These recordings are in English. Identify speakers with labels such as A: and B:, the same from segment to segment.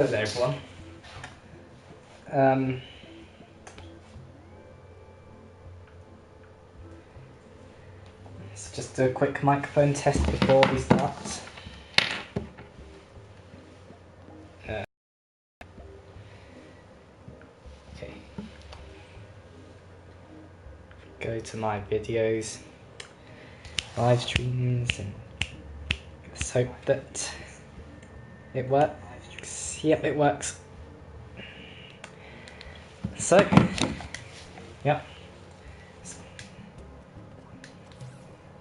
A: Hello everyone. Um, let's just do a quick microphone test before we start. Okay. Go to my videos, live streams, and let's hope that it works. Yep, it works. So, yep.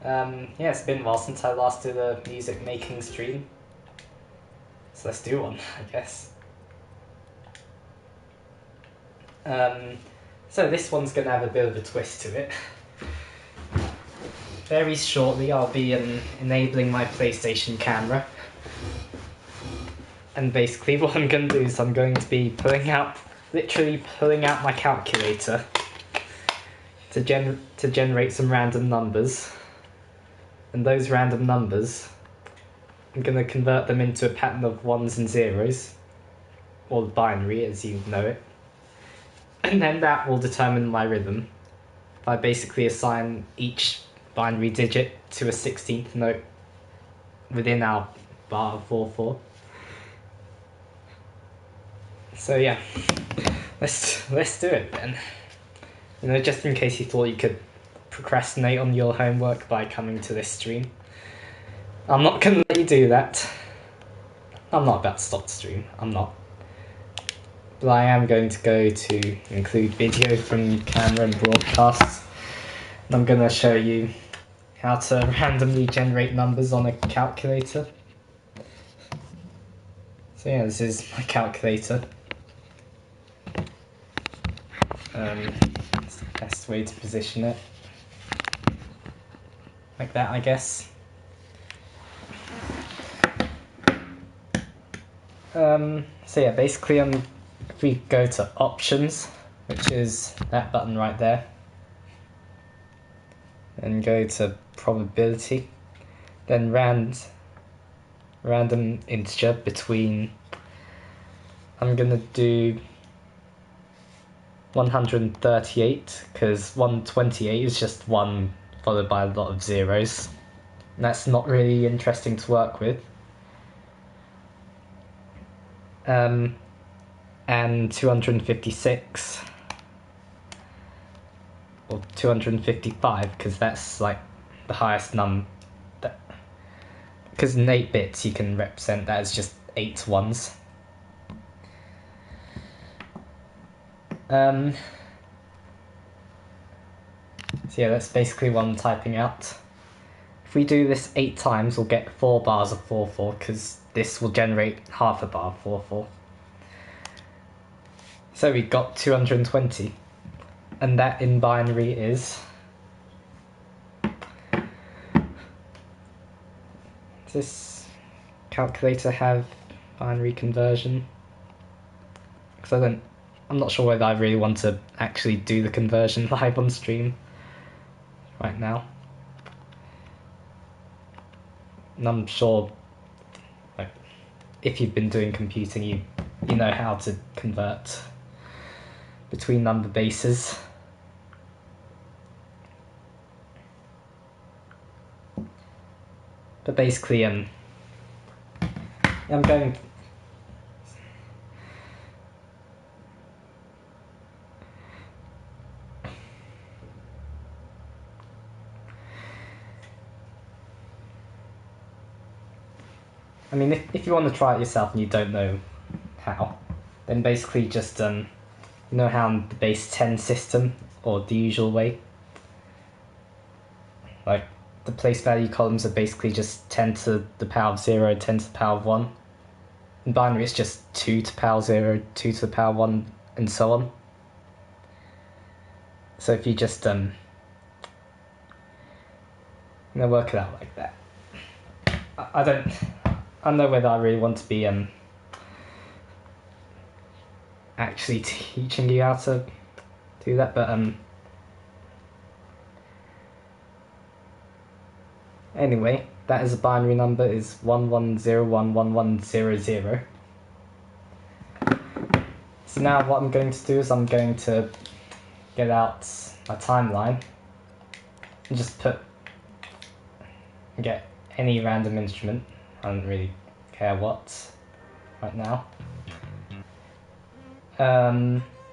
A: Yeah, it's been a while since I last did a music making stream. So let's do one, I guess. So this one's going to have a bit of a twist to it. Very shortly I'll be enabling my PlayStation camera. And basically what I'm going to do is I'm going to be literally pulling out my calculator to generate some random numbers. And those random numbers, I'm going to convert them into a pattern of ones and zeros, or binary as you know it. And then that will determine my rhythm. I basically assign each binary digit to a 16th note within our bar of 4/4. So yeah, let's do it then. You know, just in case you thought you could procrastinate on your homework by coming to this stream, I'm not gonna let you do that. I'm not about to stop the stream, I'm not. But I am going to go to include video from camera and broadcasts. And I'm gonna show you how to randomly generate numbers on a calculator. So yeah, this is my calculator. It's the best way to position it. Like that, I guess. So yeah, basically if we go to options, which is that button right there, and go to probability, then random integer between, I'm gonna do 138, because 128 is just 1 followed by a lot of zeros. And that's not really interesting to work with. And 256, or 255, because that's like the highest because in 8 bits you can represent that as just 8 ones. So yeah, that's basically what I'm typing out. If we do this 8 times, we'll get 4 bars of 4/4, because this will generate half a bar of 4/4. So we got 220, and that in binary is... Does this calculator have binary conversion? Because I'm not sure whether I really want to actually do the conversion live on stream right now. And I'm sure, like, if you've been doing computing, you know how to convert between number bases. But basically, I'm going... I mean, if you want to try it yourself and you don't know how, then basically just, you know how in the base 10 system, or the usual way, like, the place value columns are basically just 10 to the power of 0, 10 to the power of 1. In binary it's just 2 to the power of 0, 2 to the power of 1, and so on. So if you just, work it out like that. I don't know whether I really want to be actually teaching you how to do that, but anyway, that is a binary number, is 11011100. So now what I'm going to do is I'm going to get out my timeline and just get any random instrument. I don't really care what right now.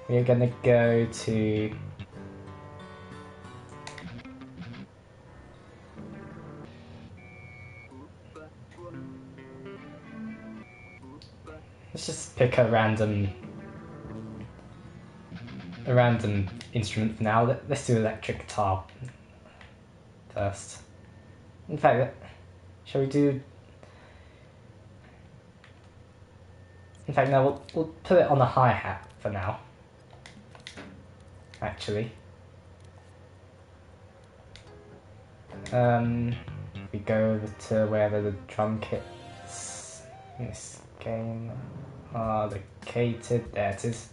A: We're gonna go to let's just pick a random instrument for now. Let's do electric guitar first. In fact, shall we do? In fact, no. We'll put it on a hi-hat for now. Actually, we go over to wherever the drum kits in this game are located. There it is.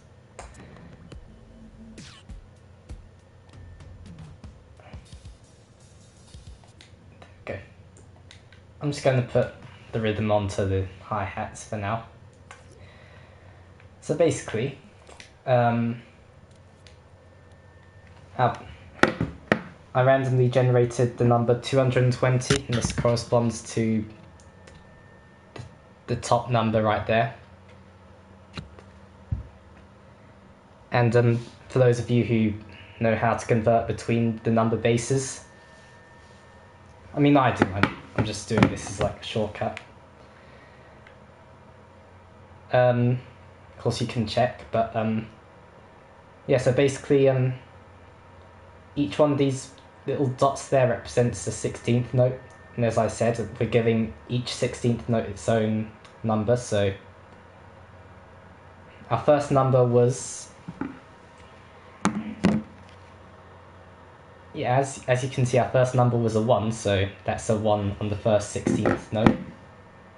A: Okay. I'm just going to put the rhythm onto the hi-hats for now. So basically, I randomly generated the number 220, and this corresponds to the top number right there. And for those of you who know how to convert between the number bases, I mean I do, I'm just doing this as like a shortcut. Of course you can check, but yeah, so basically each one of these little dots there represents the 16th note, and as I said, we're giving each 16th note its own number. So our first number was, yeah, as you can see, our first number was a 1, so that's a 1 on the first 16th note,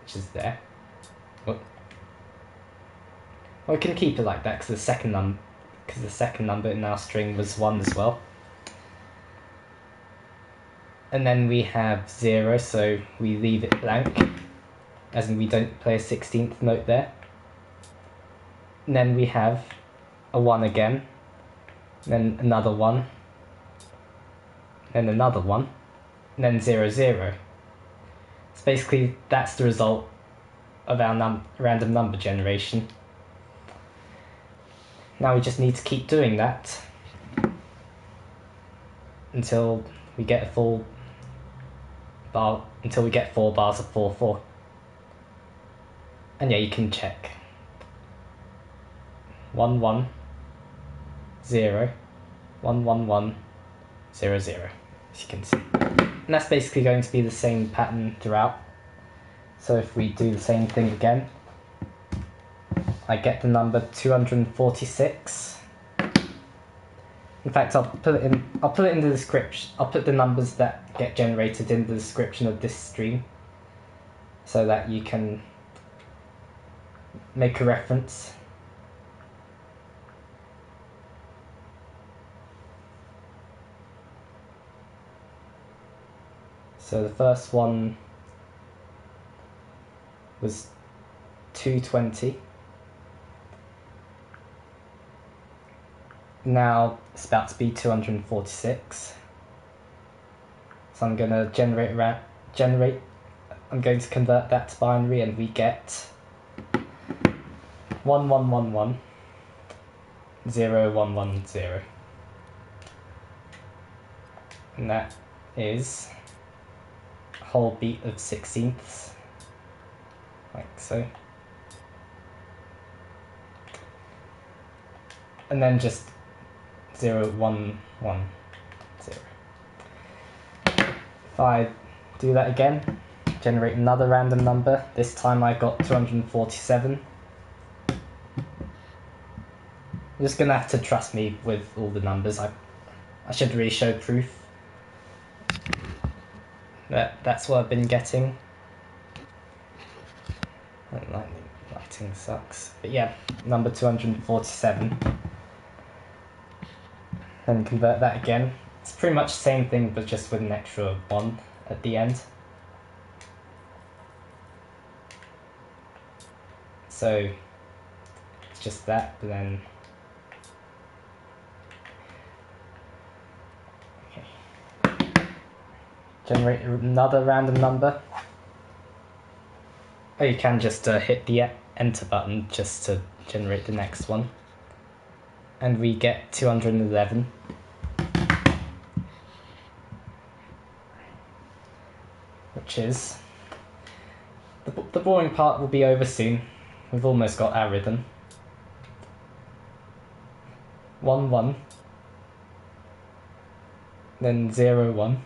A: which is there. Well, we can keep it like that because the second number in our string was 1 as well. And then we have 0, so we leave it blank, as in we don't play a 16th note there. And then we have a 1 again, then another 1, then another 1, and then 0, 0. So basically that's the result of our random number generation. Now we just need to keep doing that until we get a full bar, until we get 4 bars of 4, 4. And yeah, you can check. 1, 1, 0, 1, 1, 1, 0, 0, as you can see. And that's basically going to be the same pattern throughout. So if we do the same thing again, I get the number 246. In fact, I'll put it in the description. I'll put the numbers that get generated in the description of this stream, so that you can make a reference. So the first one was 220. Now it's about to be 246. So I'm going to I'm going to convert that to binary, and we get 1111 0110. And that is a whole beat of 16ths, like so. And then just 0, 1, 1, 0. If I do that again, generate another random number, this time I got 247. You're just going to have to trust me with all the numbers. I should really show proof. That's what I've been getting. Lighting sucks. But yeah, number 247. Then convert that again. It's pretty much the same thing, but just with an extra 1 at the end. So just that, but then... Okay. Generate another random number. Or you can just hit the enter button just to generate the next one. And we get 211. Which is... The boring part will be over soon. We've almost got our rhythm. 1 1. Then 0 1.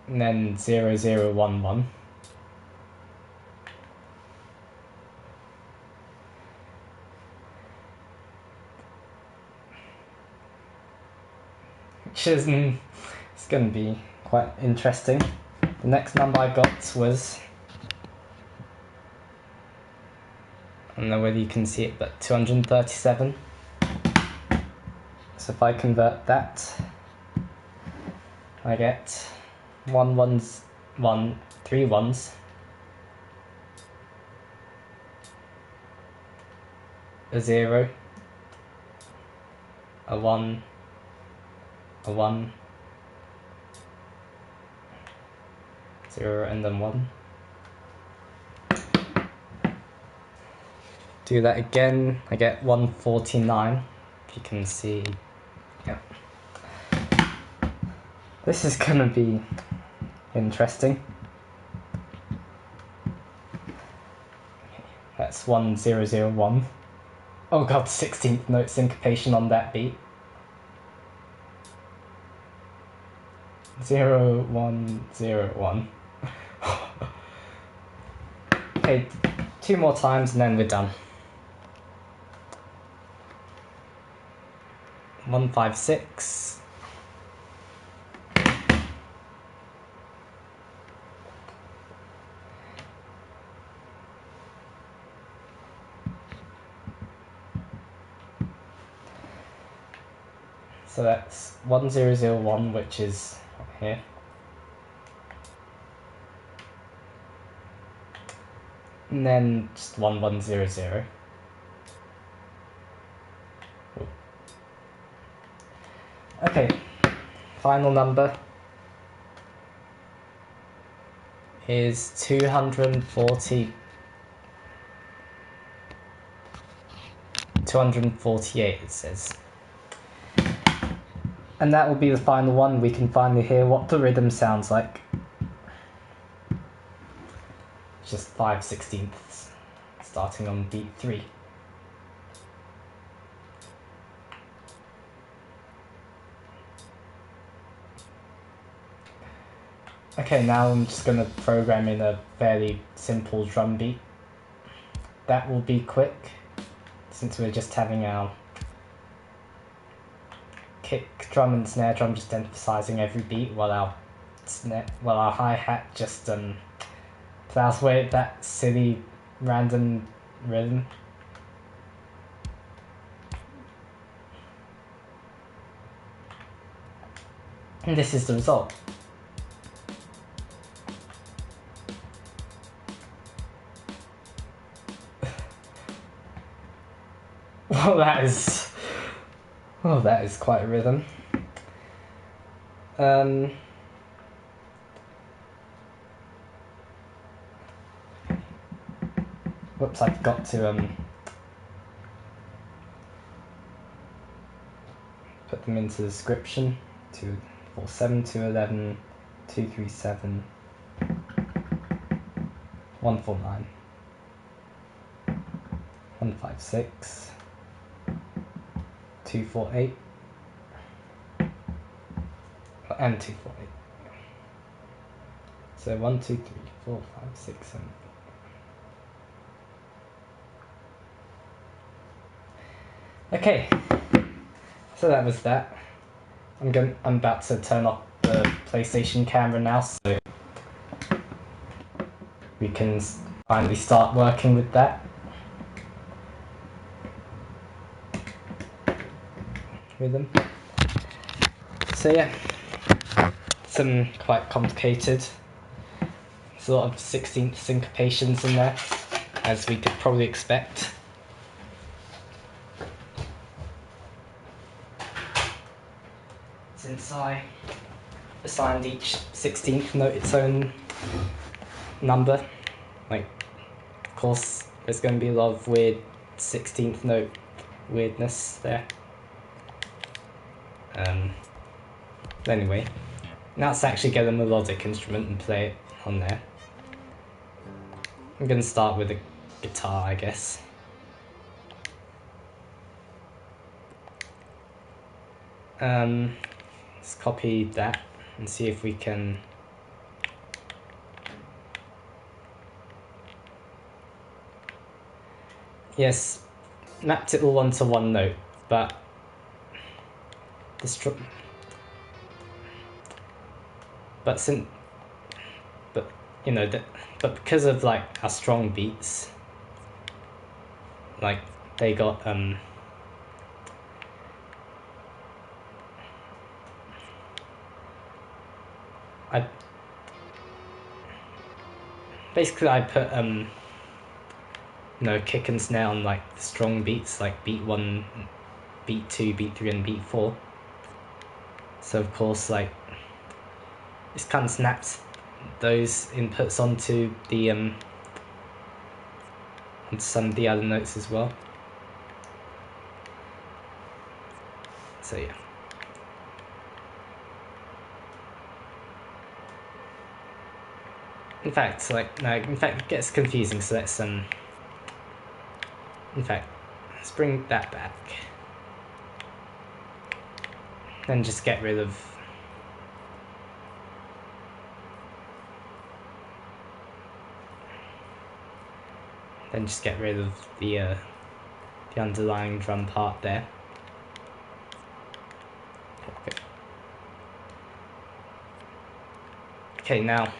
A: And then 0 0 1 1. Which is it's going to be quite interesting. The next number I got was, I don't know whether you can see it, but 237. So if I convert that, I get 1 1's 1 3 1's, a 0, a 1, a 1, 0, and then 1. Do that again, I get 149, if you can see. Yep. This is gonna be interesting. That's 1001. Oh god, 16th note syncopation on that beat. 0 1 0 1. Okay, 2 more times and then we're done. 1 5 6. So that's 1001, which is here. And then just 1100. Okay, final number is 248, it says. And that will be the final one. We can finally hear what the rhythm sounds like. Just 5/16, starting on beat 3. Okay, now I'm just going to program in a fairly simple drum beat. That will be quick, since we're just having our kick drum and snare drum just emphasizing every beat, while our hi-hat just plows away at that silly random rhythm. And this is the result. Well, that is quite a rhythm. Whoops, I forgot to put them into the description. 247, 211, 237, 149, 156, 248, and 248. So 1, 2, 3, 4, 5, 6, 7. Okay, so that was that. I'm about to turn off the PlayStation camera now, so we can finally start working with that. Rhythm. So yeah, some quite complicated sort of 16th syncopations in there, as we could probably expect. Since I assigned each 16th note its own number, like, of course, there's going to be a lot of weird 16th note weirdness there. Anyway, now let's actually get a melodic instrument and play it on there. I'm going to start with a guitar, I guess. Let's copy that and see if we can... Yes, mapped it all onto one note, but you know, but because of like our strong beats, like they got I put you know, kick and snare on like the strong beats, like beat 1, beat 2, beat 3, and beat 4. So of course, like, this kind of snaps those inputs onto the onto some of the other notes as well. So yeah. In fact, it gets confusing. So let's let's bring that back. Then just get rid of the underlying drum part there. Okay, now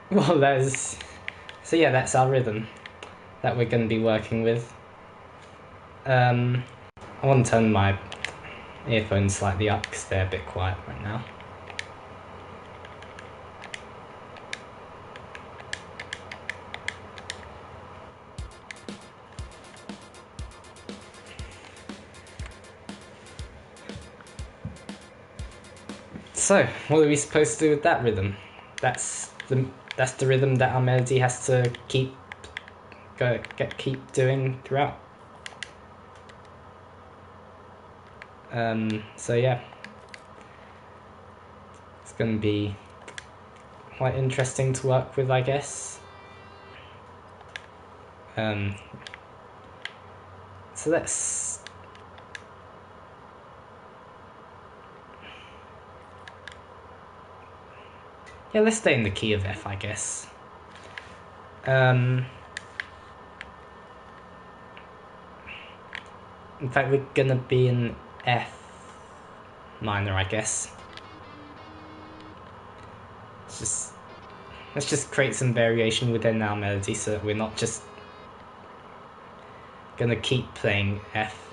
A: well, that's our rhythm that we're going to be working with. I want to turn my earphones slightly up because they're a bit quiet right now. So, what are we supposed to do with that rhythm? That's the rhythm that our melody has to keep doing throughout. So yeah, it's going to be quite interesting to work with, I guess. So let's stay in the key of F, I guess. In fact, we're gonna be in F minor, I guess. Let's just create some variation within our melody so that we're not just gonna keep playing F.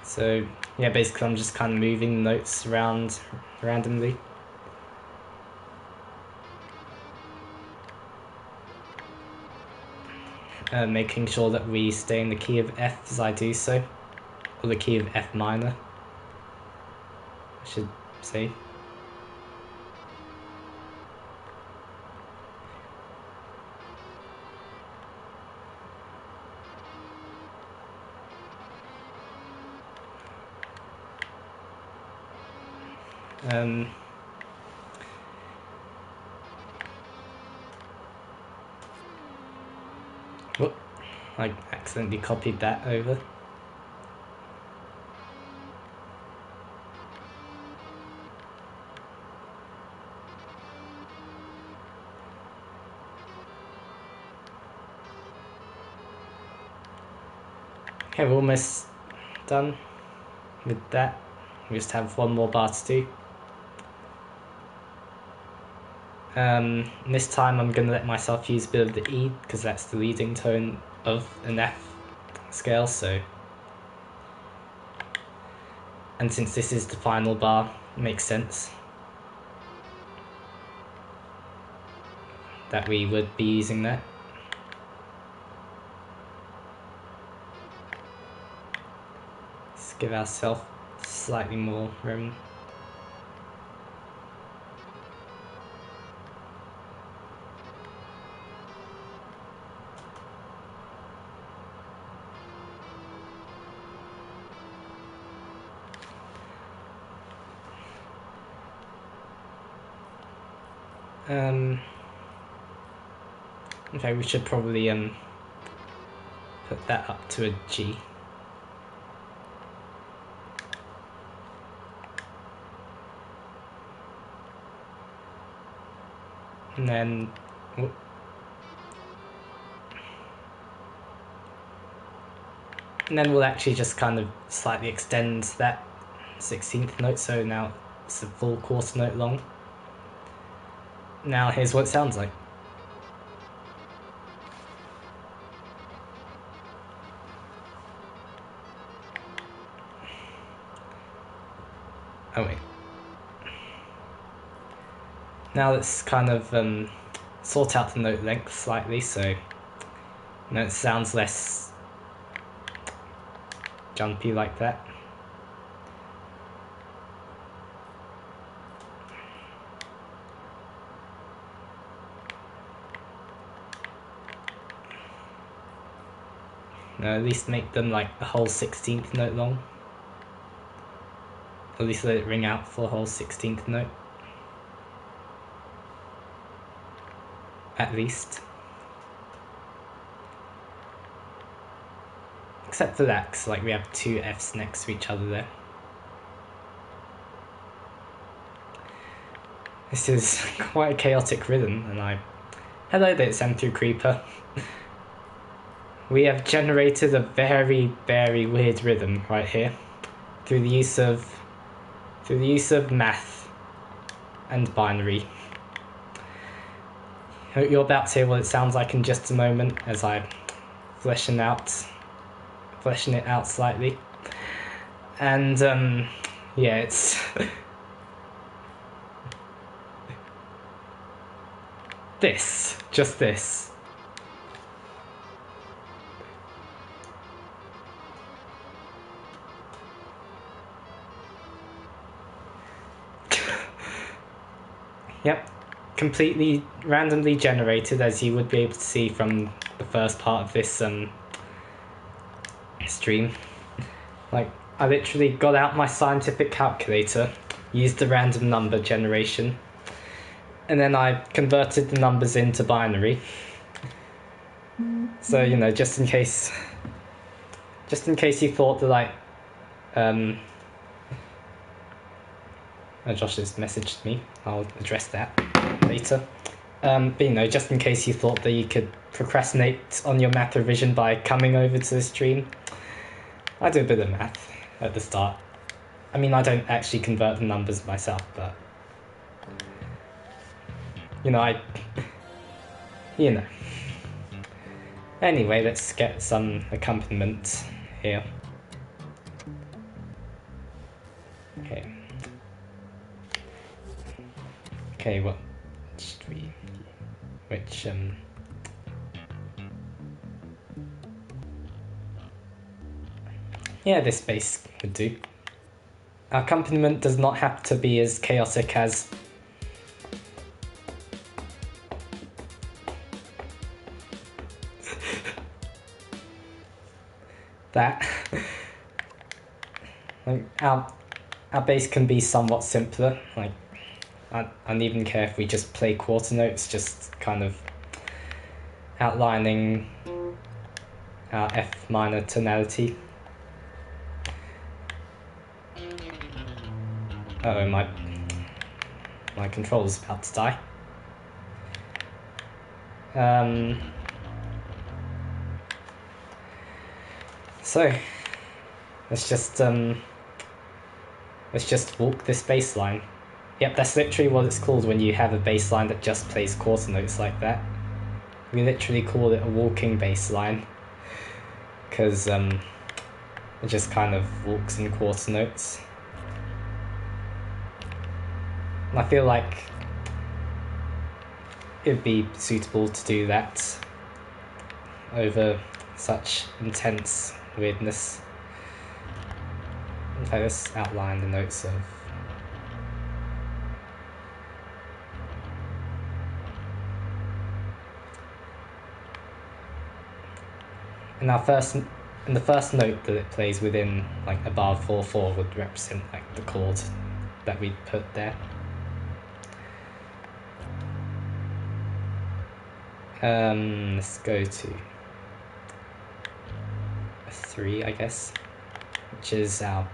A: So yeah, basically I'm just kind of moving notes around randomly. Making sure that we stay in the key of F as I do so, or the key of F minor, I should say. Whoop, I accidentally copied that over. Okay, we're almost done with that. We just have one more bar to do. This time I'm going to let myself use a bit of the E, because that's the leading tone of an F scale, so... And since this is the final bar, it makes sense that we would be using that. Let's give ourselves slightly more room. Okay, we should probably put that up to a G. And then we'll actually just kind of slightly extend that 16th note, so now it's a full quarter note long. Now here's what it sounds like. Oh wait. Now let's kind of sort out the note length slightly, so it sounds less jumpy like that. At least make them like a whole 16th note long. At least let it ring out for a whole 16th note. At least. Except for that, because like we have two Fs next to each other there. This is quite a chaotic rhythm, and Hello there, it's M3 Creeper. We have generated a very, very weird rhythm right here through the use of math and binary. You're about to hear what it sounds like in just a moment as I fleshing it out slightly. And yeah, it's just this. Yep, completely randomly generated, as you would be able to see from the first part of this stream. Like, I literally got out my scientific calculator, used the random number generation, and then I converted the numbers into binary. So, just in case you thought that, like, Josh has messaged me. I'll address that later. But just in case you thought that you could procrastinate on your math revision by coming over to the stream, I do a bit of math at the start. I mean, I don't actually convert the numbers myself, but Anyway, let's get some accompaniment here. Okay, what should we... Yeah, this bass would do. Our accompaniment does not have to be as chaotic as... that. Like, our bass can be somewhat simpler. Like, I don't even care if we just play quarter notes, just kind of outlining our F minor tonality. Uh-oh, my controller's about to die. So let's just walk this bass line. Yep, that's literally what it's called when you have a bass line that just plays quarter notes like that. We literally call it a walking bass line because it just kind of walks in quarter notes. And I feel like it would be suitable to do that over such intense weirdness. In fact, let's outline the notes of. And the first note that it plays within, like above 4/4, would represent like the chord that we'd put there. Let's go to a 3, I guess, which is our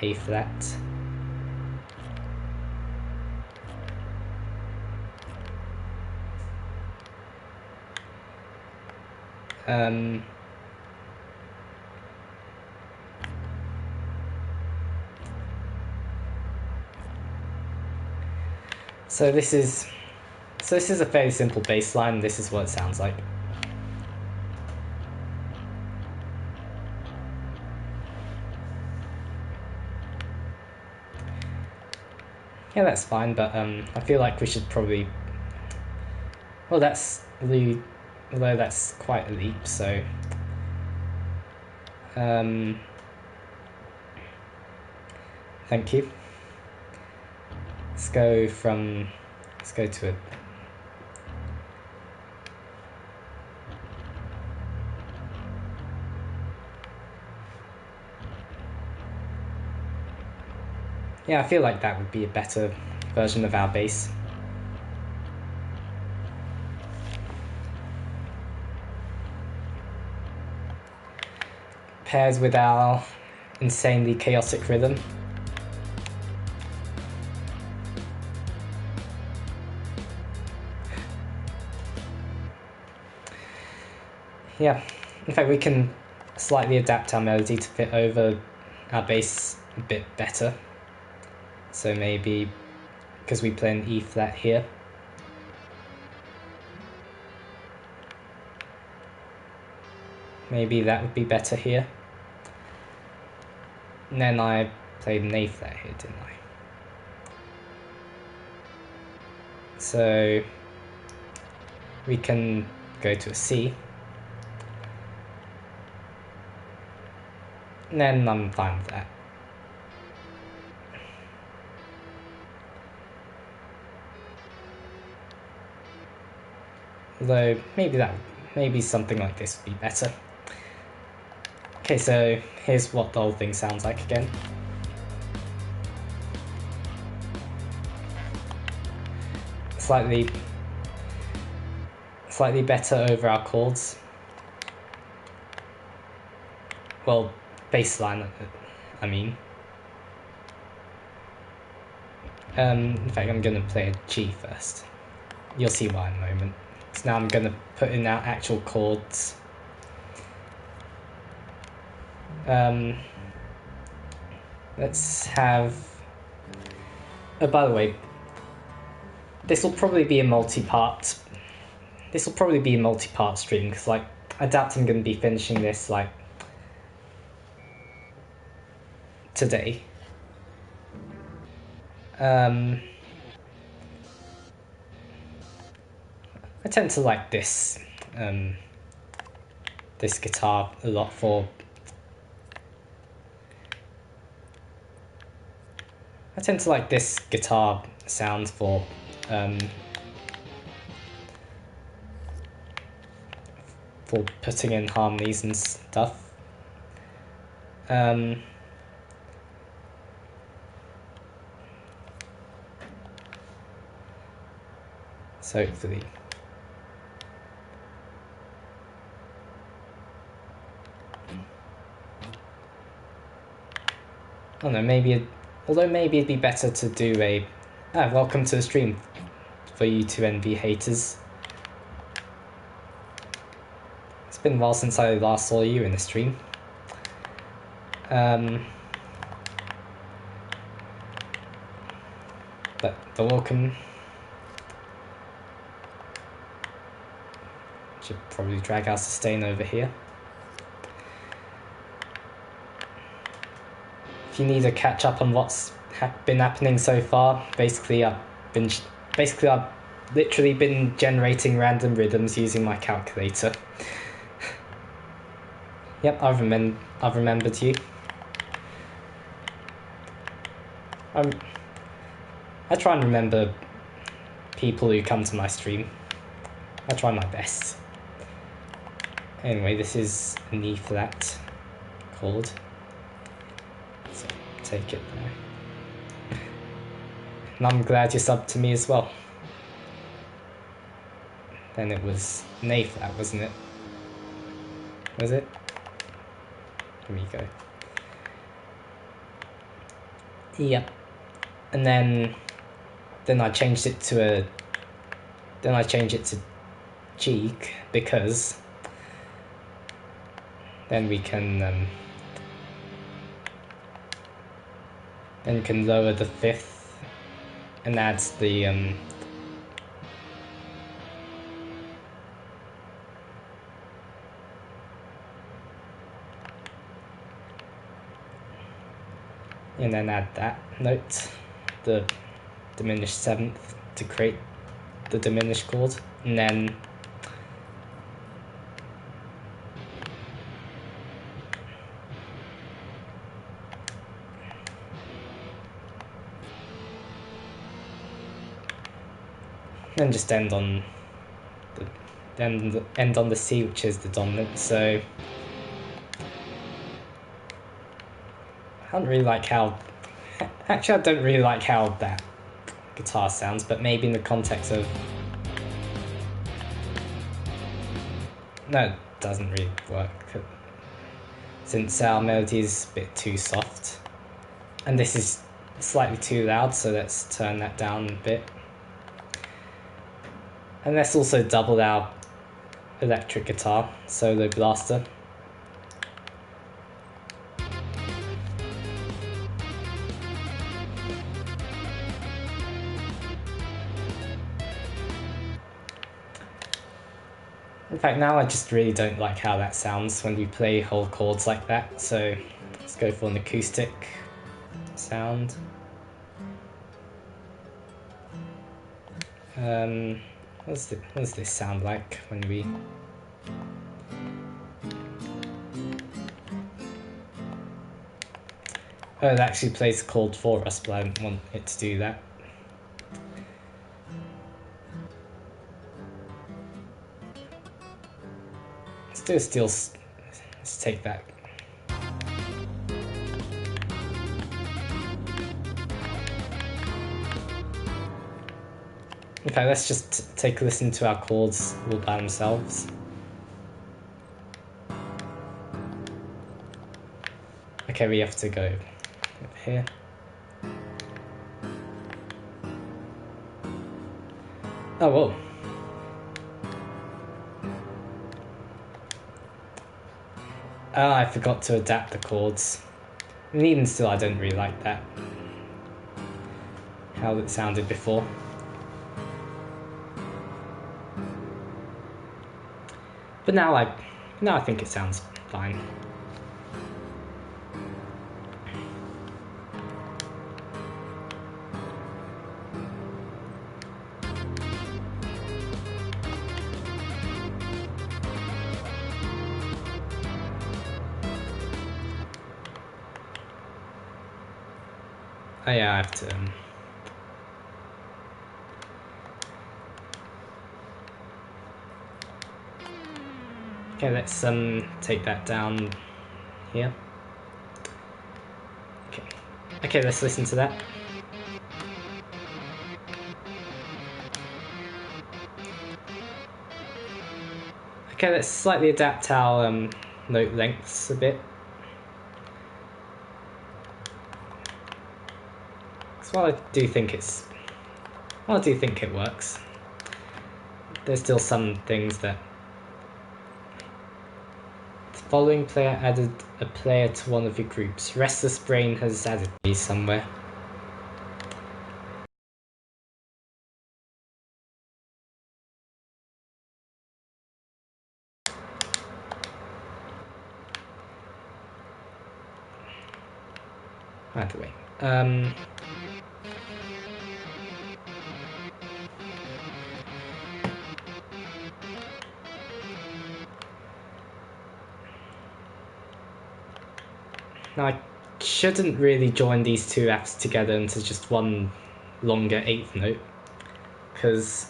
A: A flat. So this is a fairly simple bass line. This is what it sounds like. Yeah, that's fine, but I feel like we should probably. Well, although that's quite a leap, so. Thank you. Let's go to it. Yeah, I feel like that would be a better version of our bass. Pairs with our insanely chaotic rhythm. Yeah, in fact we can slightly adapt our melody to fit over our bass a bit better. So maybe, because we play an E flat here, maybe that would be better here. And then I played an A flat here, didn't I? So we can go to a C. And then I'm fine with that. Although maybe something like this would be better. Okay, so here's what the whole thing sounds like again. Slightly better over our chords. Well, bass line, I mean. In fact, I'm gonna play a G first. You'll see why in a moment. So now I'm gonna put in our actual chords. Let's have. Oh, by the way, this will probably be a multi-part stream because, like, I doubt I'm gonna be finishing this like today. I tend to like this guitar a lot for. I tend to like this guitar sound for putting in harmonies and stuff. So hopefully. I don't know, maybe it'd be better to do a welcome to the stream for you two NV haters. It's been a while since I last saw you in the stream. But the welcome should probably drag our sustain over here. If you need to catch up on what's been happening so far, basically I've literally been generating random rhythms using my calculator. Yep, I've remembered you. I try and remember people who come to my stream. I try my best. Anyway, this is an E flat chord. So take it there. And I'm glad you subbed to me as well. Then it was an A flat, wasn't it? Was it? Here we go. Yep. And then I changed it to G because then we can lower the fifth and add the and then add that note, the diminished seventh, to create the diminished chord, and then just end on the C, which is the dominant. So I don't really like how. Actually, I don't really like how that guitar sounds, but maybe in the context of. No, it doesn't really work. Since our melody is a bit too soft. And this is slightly too loud, so let's turn that down a bit. And let's also double our electric guitar, solo blaster. In fact, now I just really don't like how that sounds when we play whole chords like that, so let's go for an acoustic sound. What does this sound like when we... Oh, it actually plays a chord for us, but I don't want it to do that. Let's take that. Okay, let's just take a listen to our chords all by themselves. Okay, we have to go over here. Oh, whoa. Oh, I forgot to adapt the chords. And even still, I don't really like that. How it sounded before. But now I think it sounds fine. Oh yeah, I have to... Okay, let's take that down here. Okay, let's listen to that. Okay, let's slightly adapt our note lengths a bit. While I do think it works, there's still some things that Following player added a player to one of your groups. Restless Brain has added me somewhere. Either way. Now I shouldn't really join these two apps together into just one longer 8th note, because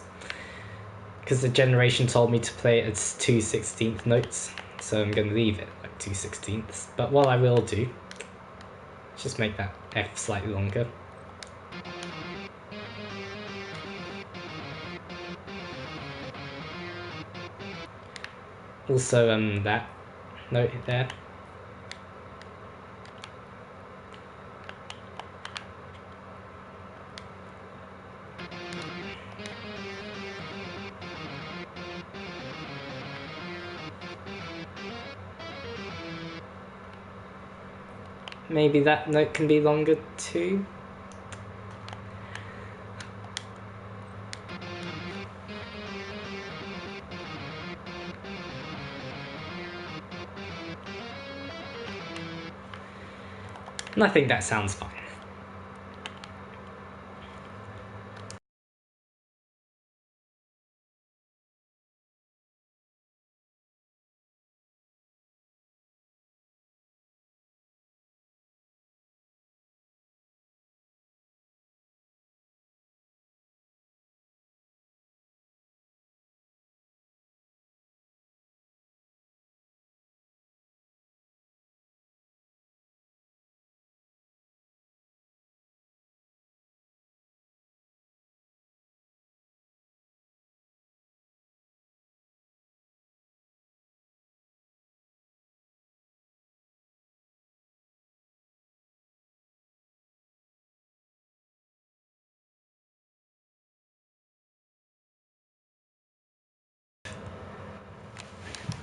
A: the generation told me to play it as 2/16th notes, so I'm going to leave it like 2/16ths. But what I will do is just make that F slightly longer. Also, that note there. Maybe that note can be longer too. And I think that sounds fine.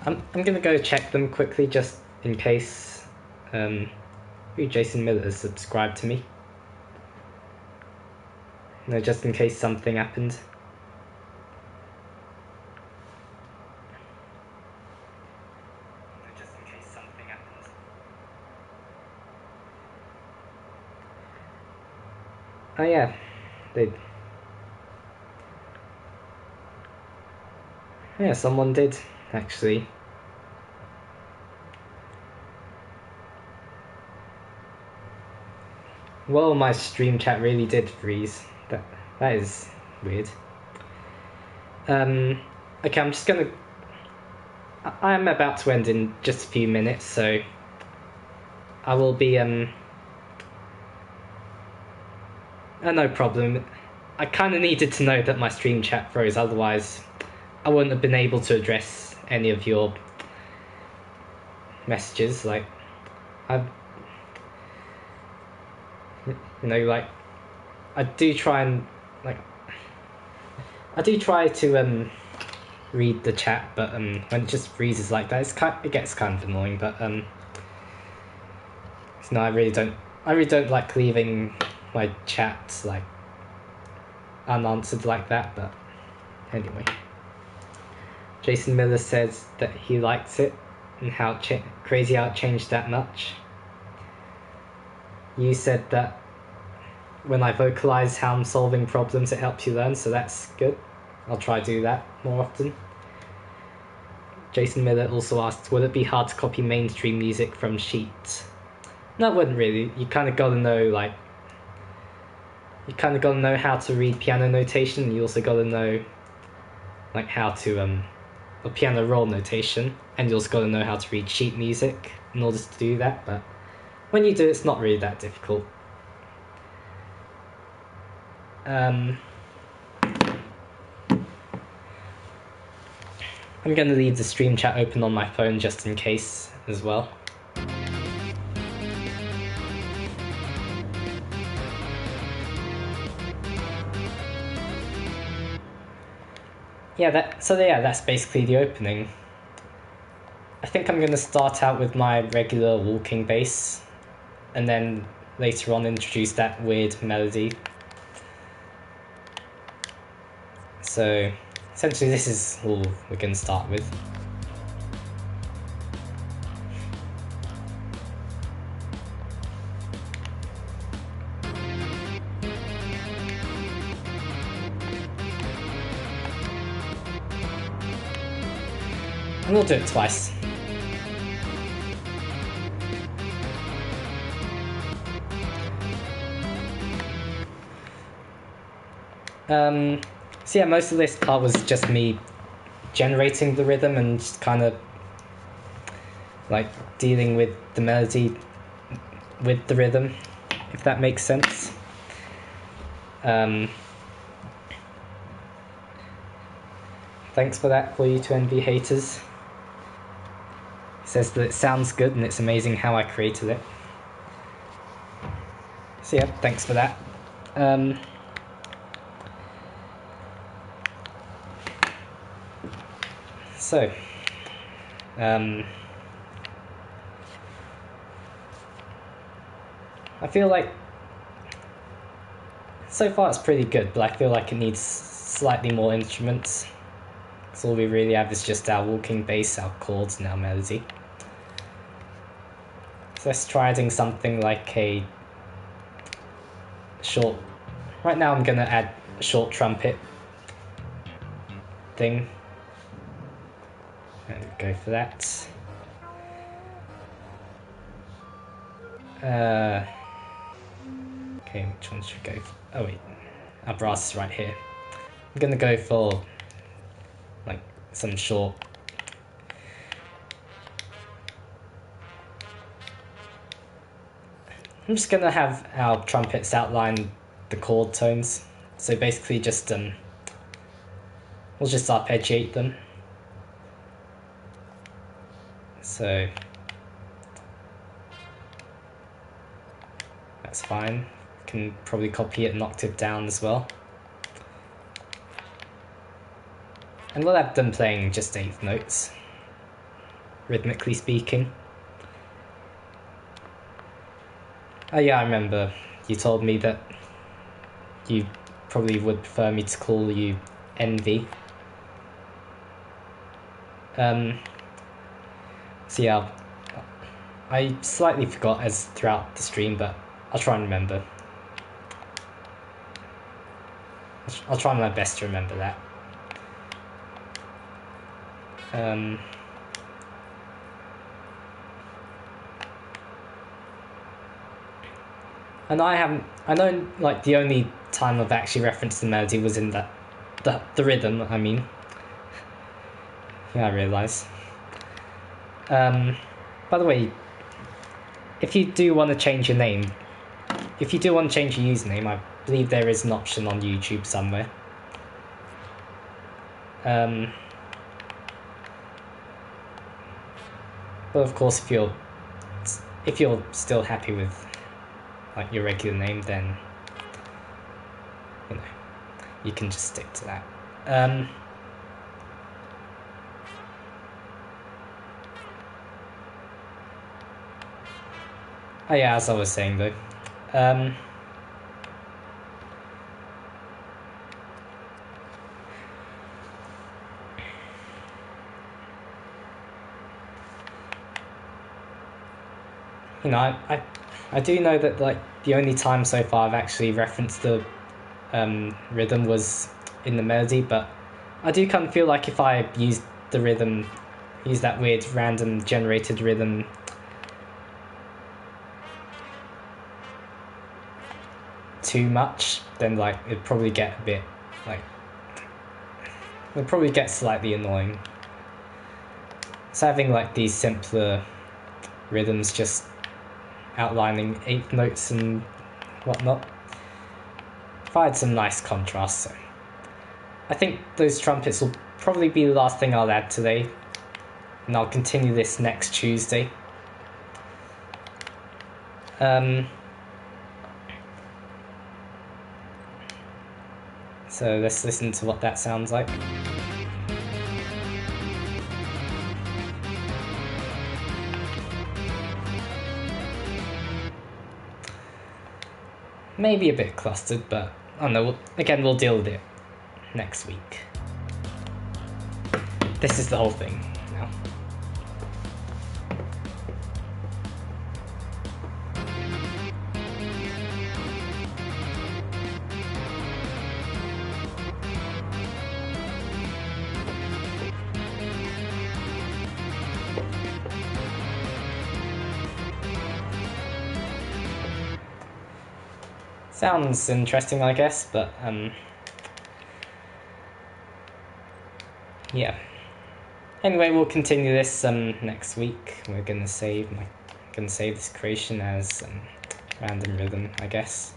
A: I'm gonna go check them quickly just in case Jason Miller has subscribed to me. No, just in case something happened. Oh yeah, they. Yeah, someone did actually. Well, my stream chat really did freeze. That is weird. Okay, I'm just gonna. I am about to end in just a few minutes, so I will be no problem. I kind of needed to know that my stream chat froze, otherwise I wouldn't have been able to address any of your messages. Like, I've, like, I do try to read the chat, but when it just freezes like that, it gets kind of annoying. But no, I really don't like leaving my chat like unanswered like that. But anyway, Jason Miller says that he likes it and how crazy how it changed that much. You said that when I vocalize how I'm solving problems, it helps you learn, so that's good. I'll try to do that more often. Jason Miller also asked, would it be hard to copy mainstream music from sheets? No, it wouldn't really. You kind of gotta know, how to read piano notation. You also gotta know, how to, a piano roll notation. And you also gotta know how to read sheet music in order to do that. But when you do, it's not really that difficult. I'm going to leave the stream chat open on my phone just in case as well. Yeah, that's basically the opening. I think think I'm going to start out with my regular walking bass, and then later on introduce that weird melody. So essentially this is all we're going to start with. And we'll do it twice. So yeah, most of this part was just me generating the rhythm and just kind of like dealing with the melody with the rhythm, if that makes sense. Thanks for that, for you to envy haters. He says that it sounds good and it's amazing how I created it. So yeah, thanks for that. So, I feel like so far it's pretty good, but I feel like it needs slightly more instruments. Because all we really have is just our walking bass, our chords, and our melody. So let's try adding something like a short... Right now I'm going to add a short trumpet thing. And go for that. Okay, which one should we go for? Oh wait, our brass is right here. I'm gonna go for like some short. I'm just gonna have our trumpets outline the chord tones. So basically just we'll just arpeggiate them. So that's fine. Can probably copy it an octave down as well. And we'll have them playing just eighth notes, rhythmically speaking. Oh yeah, I remember you told me that you probably would prefer me to call you Envy. So yeah, I slightly forgot as throughout the stream, but I'll try and remember. I'll try my best to remember that. And I know like the only time I've actually referenced the melody was in the rhythm, I mean. Yeah, I realise. By the way, if you do want to change your name, if you do want to change your username, I believe there is an option on YouTube somewhere. But of course, if you're still happy with like your regular name, then you know you can just stick to that. Oh yeah, as I was saying though, you know, I do know that like the only time so far I've actually referenced the rhythm was in the melody, but I do kind of feel like if I use the rhythm, use that weird random generated rhythm too much, then like it'd probably get a bit like it'd probably get slightly annoying. So having like these simpler rhythms just outlining eighth notes and whatnot provides some nice contrast. So I think those trumpets will probably be the last thing I'll add today, and I'll continue this next Tuesday. So let's listen to what that sounds like. maybe a bit clustered, but I don't know, again, we'll deal with it next week. This is the whole thing now. Sounds interesting, I guess, but yeah. Anyway, we'll continue this next week. We're gonna save this creation as random rhythm, I guess.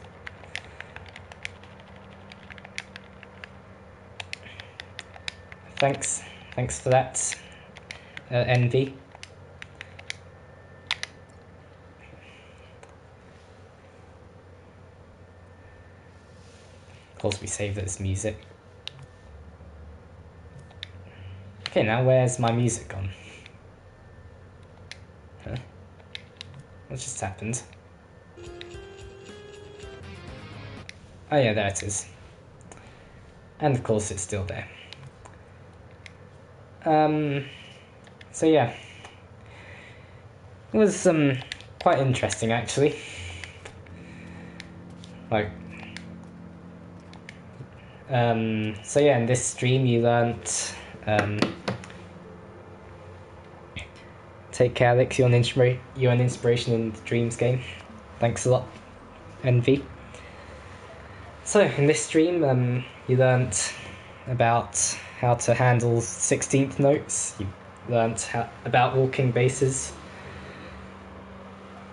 A: Thanks for that, Envy. Of course, we saved it as music. Okay, now where's my music gone? Huh? What just happened? Oh yeah, there it is. And of course it's still there. So yeah. It was quite interesting actually. Like so yeah, in this stream you learnt take care, Alex, you're an inspiration in the Dreams game. Thanks a lot, Envy. So in this stream you learnt about how to handle 16th notes, you learnt about walking basses,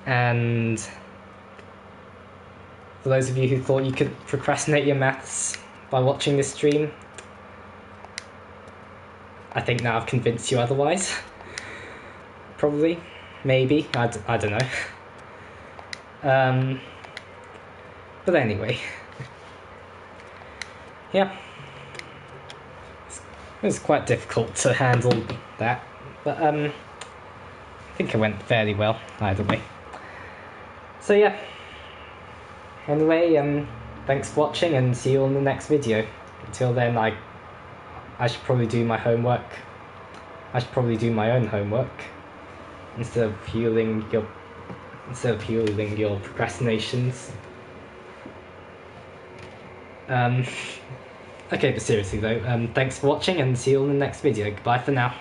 A: and for those of you who thought you could procrastinate your maths by watching this stream, I think now I've convinced you otherwise. Probably, maybe, I don't know. But anyway, yeah, it was quite difficult to handle that, but I think it went fairly well either way. So yeah, anyway, thanks for watching and see you on the next video. Until then, I should probably do my homework. I should probably do my own homework instead of fueling your procrastinations. Okay, but seriously though, thanks for watching and see you on the next video. Goodbye for now.